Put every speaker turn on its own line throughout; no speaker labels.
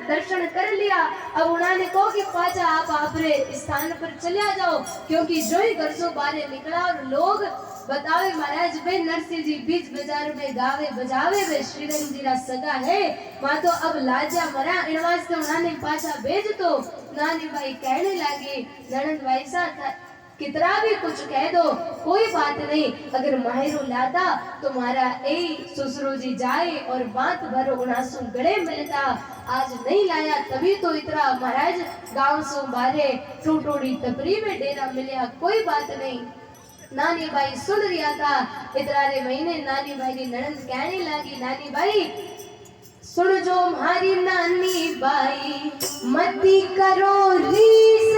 दर्शन कर लिया। अब उन्होंने कहो कि पाचा आप आपरे स्थान पर चले जाओ, क्योंकि जो ही घर से बाहर निकला और लोग बतावे महाराज भाई नरसिंह जी बीच बाजार में गावे बजावे वे श्रीरंग जी रा सगा है। वहां तो अब लाजा मरा इन वास्ते उन्होंने पाचा भेज तो नानी भाई कहने लगी ननद भाई साहब कितना भी कुछ कह दो कोई बात नहीं, अगर माहिरो लाता तो मारा ए ससुरो जी जाए और बात भरो उनासु गड़े मिलता। आज नहीं लाया तभी तो इतना महाराज गांव से बारे टूटोड़ी टपरी में डेरा मिला, कोई बात नहीं। नानी भाई सुन रिया था इतना रे महीने नानी भाई की ननद कहने लगी नानी भाई सुन जो हमारी नानी बाई मती करो रीस,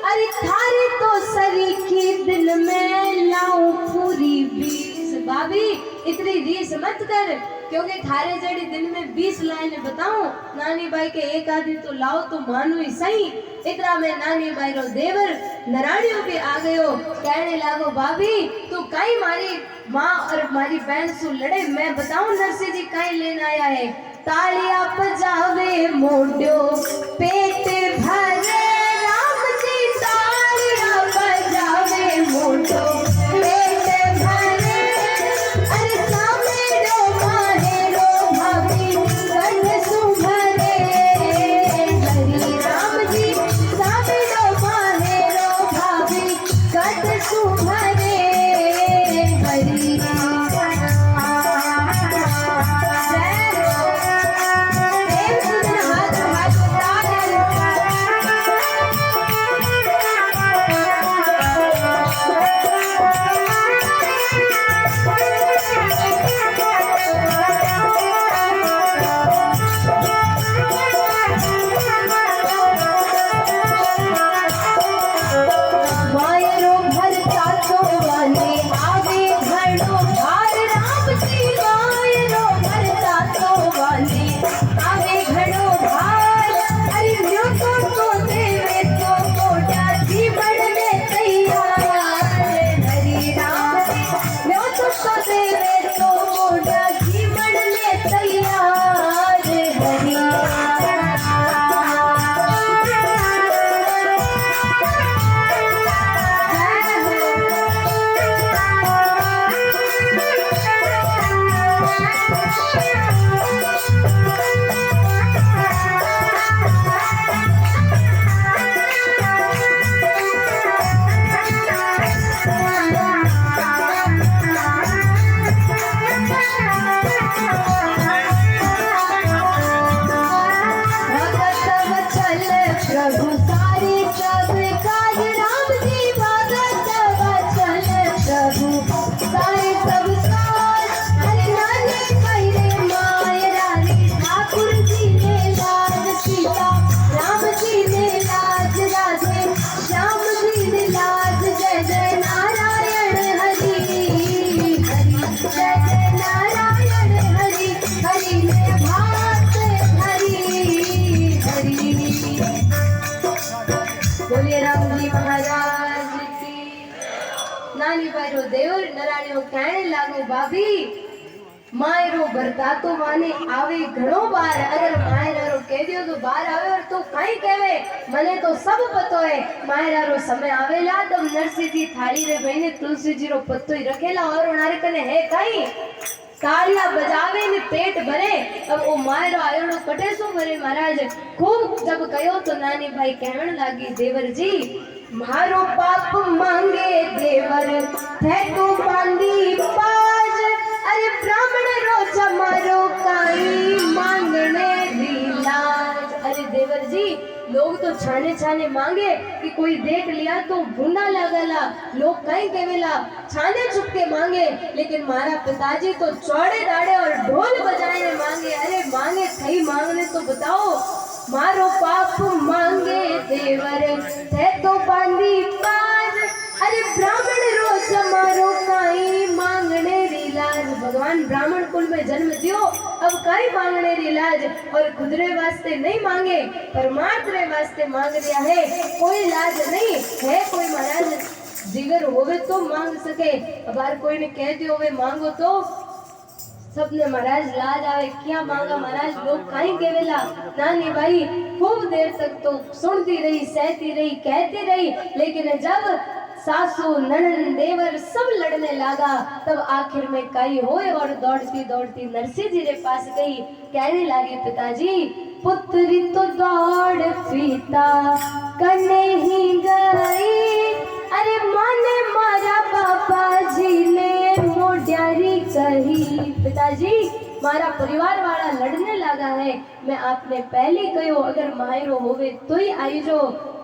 अरे थारे तो सरी के दिल में लाऊं पूरी 20। भाभी इतनी रीस मत कर, क्योंकि थारे जड़ी दिन में 20 लाइन बताऊं नानी भाई के एक आधी तो लाओ तो मानो ही सही। इतना में नानी भाई रो देवर नराणियों भी आ गयो, कहने लागो भाभी तू कहीं मारी माँ और मारी बहन से लड़े, मैं बताऊं नरसिंह जी कहीं लेने आया है। तालियां बजावे मोड्यो पेट भरे राम जी, तालियां बजावे मोड्यो पेट भरे, अरे सामे रो माहे रो भाभी कंठ सुभरे, हरि राम जी सामे रो माहे रो भाभी कंठ सुभरे, हरि नानी भाई रो देवर नराणियों कहने लागो भाभी मायरो बरता तो माने आवे घणो बार, अगर मायरा रो कह दियो तो बाहर आवे और तो कहीं कहवे मने तो सब पतो है। मायरा रो समय आवेला तब नरसिंह जी थाली रे बहने तुलसी जी रो पत्तो ही रखेला और उनारे कने है कहीं तालियां बजावे ने पेट भरे। अब वो मायरो आयोड़ो कटे सो मरे महाराज खूब जब कहो तो नानी भाई कहने लागी देवर जी मारो पाप मांगे देवर थे तो बांधी पाज, अरे ब्राह्मण रोजा मारो काई मांगने लाज। अरे देवर जी लोग तो छाने छाने मांगे कि कोई देख लिया तो भूना लगला, लोग कहीं केवेला छाने छुपके मांगे, लेकिन मारा पिताजी तो चौड़े दाड़े और ढोल बजाने मांगे। अरे मांगे सही मांगने तो बताओ मारो पाप मांगे देवर थे तो बांधी पाज, अरे ब्राह्मण रोज मारो काई मांगने रिलाज। भगवान ब्राह्मण कुल में जन्म दियो अब काई मांगने रिलाज, और खुदरे वास्ते नहीं मांगे परमात्मा रे वास्ते मांग रिया है, कोई लाज नहीं है। कोई महाराज जिगर होवे तो मांग सके, अगर कोई ने कह दियो वे मांगो तो सबने महाराज लाज आवे क्या मांगा महाराज लोग काई केवेला। नानी भाई खूब देर तक तो सुनती रही, सहती रही, कहती रही, लेकिन जब सासू ननन देवर सब लड़ने लगा तब आखिर में कई होए और दौड़ती दौड़ती नरसिंह जी के पास गई। कहने लगी पिताजी पुत्री तो दौड़ पीता कने ही गई, अरे माने मारा पापा जी ने मोड्यारी कही। पिताजी मारा परिवार वाला लड़ने लगा है, मैं आपने पहले कहो अगर मायरो होवे तो ही आई जो,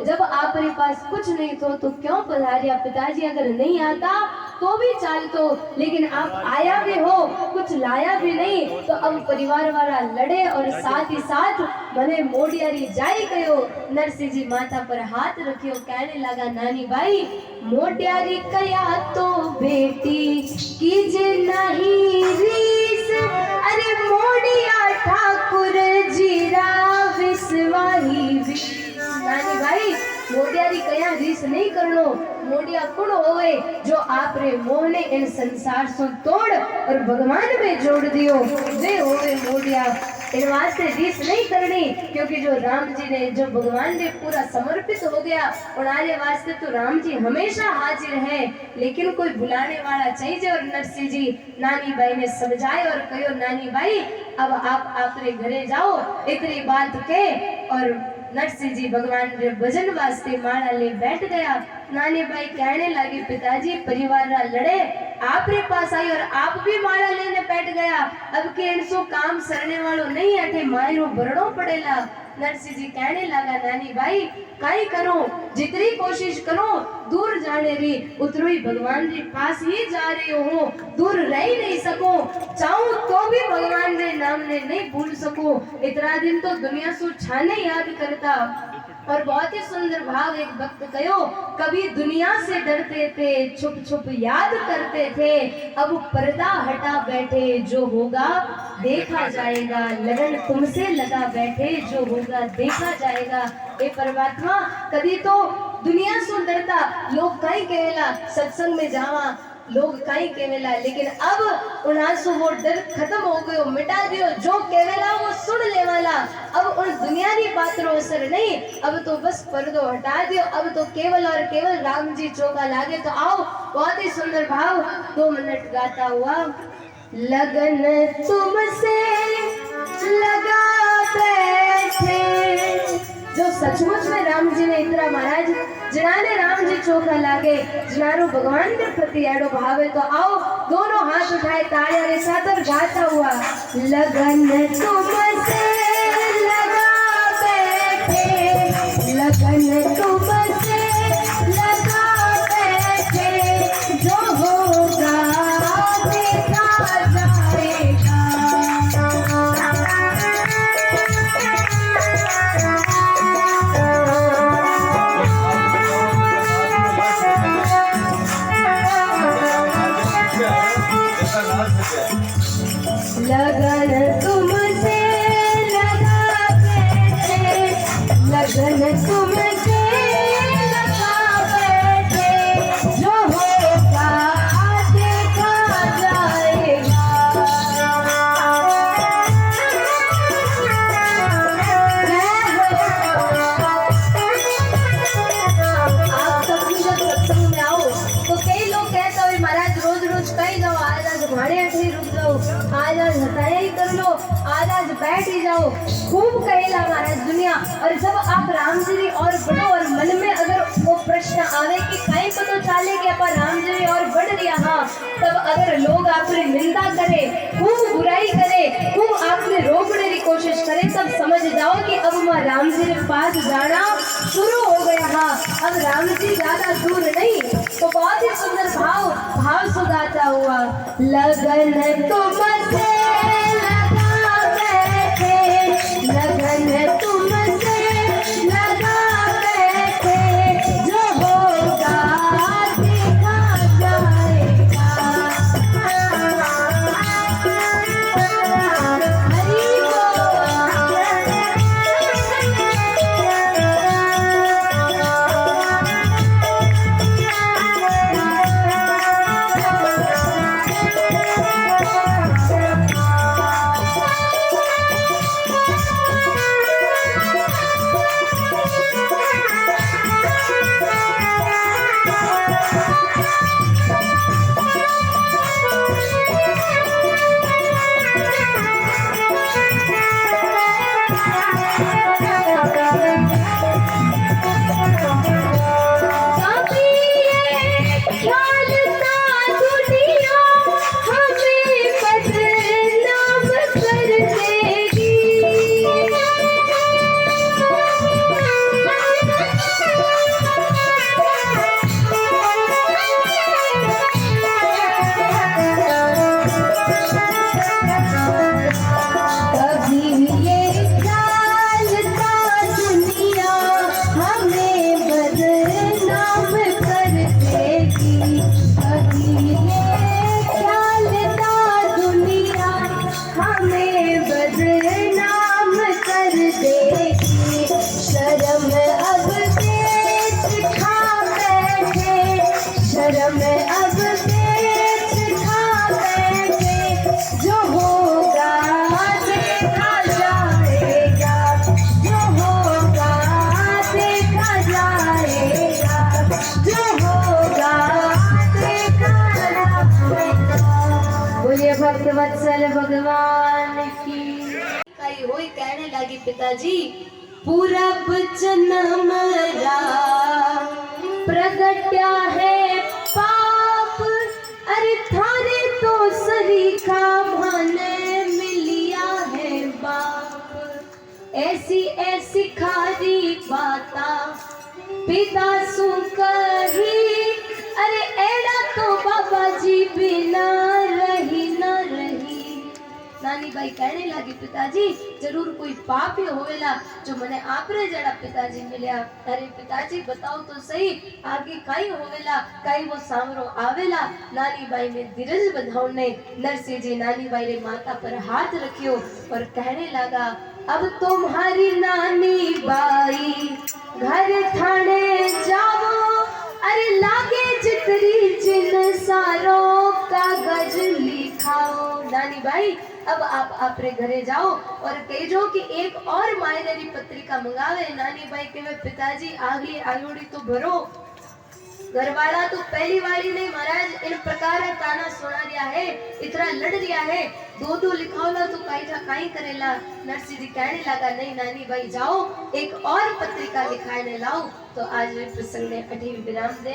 जब आपके पास कुछ नहीं तो क्यों पधारिया। पिताजी अगर नहीं आता तो भी चाल तो, लेकिन आप आया भी हो कुछ लाया भी नहीं, तो अब परिवार वाला लड़े और साथ ही साथ मने मोडियारी जाई कहो। नरसिंह जी माथा पर हाथ रखियो, कहने लगा नानी भाई मोडियारी कया तो बेटी कीजे नहीं रीस, अरे मोडिया ठाकुर जीरा विश्वाही। नानी भाई मोडियारी कया रीस नहीं करनो, मोडिया कुण होवे जो आपरे मोह ने इन संसार से तोड़ और भगवान में जोड़ दियो, वे होवे मोडिया। इन वास्ते रीस नहीं करनी, क्योंकि जो राम जी ने जो भगवान ने पूरा समर्पित हो गया उनारे वास्ते तो राम जी हमेशा हाजिर है, लेकिन कोई बुलाने वाला चाहिए। और नरसिंह जी नानी भाई ने समझाए और कहो नानी भाई अब आप अपने घरे जाओ, इतनी बात के। और नरसिंह जी भगवान के भजन वास्ते माला ले बैठ गया। नानी भाई कहने लगी पिताजी परिवार लड़े आपरे पास आई और आप भी माला लेने बैठ गया, अब के इनसो काम सरने वालों नहीं अठे मायरो भरड़ो पड़ेला। नरसिंह जी कहने लगा नानी भाई काई करो, जितनी कोशिश करो दूर जाने री उतरो ही भगवान जी पास ही जा रही हूँ, दूर रह ही नहीं सको, चाहूं तो भी भगवान के नाम ने नहीं भूल सको। इतना दिन तो दुनिया सु छाने याद करता। और बहुत ही सुंदर भाव एक भक्त कहो, कभी दुनिया से डरते थे छुप छुप याद करते थे, अब पर्दा हटा बैठे जो होगा देखा जाएगा, लगन तुमसे लगा बैठे जो होगा देखा जाएगा। ए परमात्मा कभी तो दुनिया से डरता लोग कहीं कहेला सत्संग में जावा, लोग कहीं केवेला, लेकिन अब उनासु वो डर खत्म हो गयो, मिटा दियो, जो केवेला वो सुन ले वाला। अब उन दुनियावी बातों असर नहीं, अब तो बस पर्दो हटा दियो, अब तो केवल और केवल राम जी चोका लागे। तो आओ बहुत ही सुंदर भाव 2 मिनट गाता हुआ। लगन तुमसे लगा बैठे, जो सचमुच में राम जी ने इतना महाराज जिन्हाने राम जी चोखा लागे, जिनारो भगवान के प्रति एडो भाव है। तो आओ दोनों हाथ उठाए तालियां रे साथ और गाता हुआ। लगन तुमसे लगा बैठे, लगन तुमसे लगा बैठे, जो होगा देखा जाएगा। लगन तुमसे लगा बैठे, लगन तुमसे लगा बैठे, जो होगा देखा जाएगा। आप सभी जब सत्संग में आओ तो कई लोग कहते हो महाराज रोज रोज कहीं जाओ, आज घाड़े अठे रुक जाओ, आज हटाया ही कर लो, आज बैठ ही जाओ, खूब कहेला महाराज दुनिया। और जब आप राम जी और बढ़ो और मन में अगर वो प्रश्न आवे कि कहीं पता चले कि अपन राम जी और बढ़ रहा, हाँ, तब अगर लोग आपने निंदा करे, खूब बुराई करे, खूब आपने रोकने की कोशिश करे, तब समझ जाओ कि अब मैं राम जी के पास जाना शुरू हो गया। हाँ अब राम जी ज्यादा दूर नहीं। तो बहुत ही सुंदर भाव सुगाता हुआ। लगन तुमसे लगा बैठे, लगन तुमसे लगा बैठे, जो होगा देखा जाएगा। हरि बोल। वे अब देख खा बैठे, जो होगा देखा जाएगा, जो होगा देखा जाएगा, जो होगा देखा जाएगा। बोलिए भक्त वत्सल भगवान की। कई होई कहने लगी पिताजी, पूरब जन्मरा प्रगट्या है पाप, अरे थारे तो सरीखा माने मिलिया है बाप। ऐसी ऐसी खारी बाता पिता सु कही, अरे एड़ा तो बाबा जी बिना रही न रही। नानी बाई कहने लगी, पिताजी जरूर कोई पाप ही होवेला जो मने आपरे जड़ा पिताजी मिल्या। अरे पिताजी बताओ तो सही, आगे काई होवेला, काई वो सामरो आवेला। नानी बाई ने धीरज बंधाउने नरसिंह जी नानी बाई रे माथा पर हाथ रखियो और कहने लगा, अब तुम्हारी नानी बाई घर थाने जाओ, अरे लागे जितरी जिन सारो कागज लिखाओ। नानी भाई अब आप अपने घरे जाओ और कहो कि एक और मायनेरी पत्रिका मंगावे। नानी भाई कहे, पिताजी आगली आयोड़ी तो भरो। घरवाला तो पहली वाली नहीं महाराज, इन प्रकार ताना सुना दिया है, इतना लड़ दिया है, दो दो लिखाओला तो काई करेला। नरसिंह जी कहने लगा, नहीं नानी भाई जाओ एक और पत्रिका लिखाने लाओ। तो आज प्रसंग ने अठी विराम दे।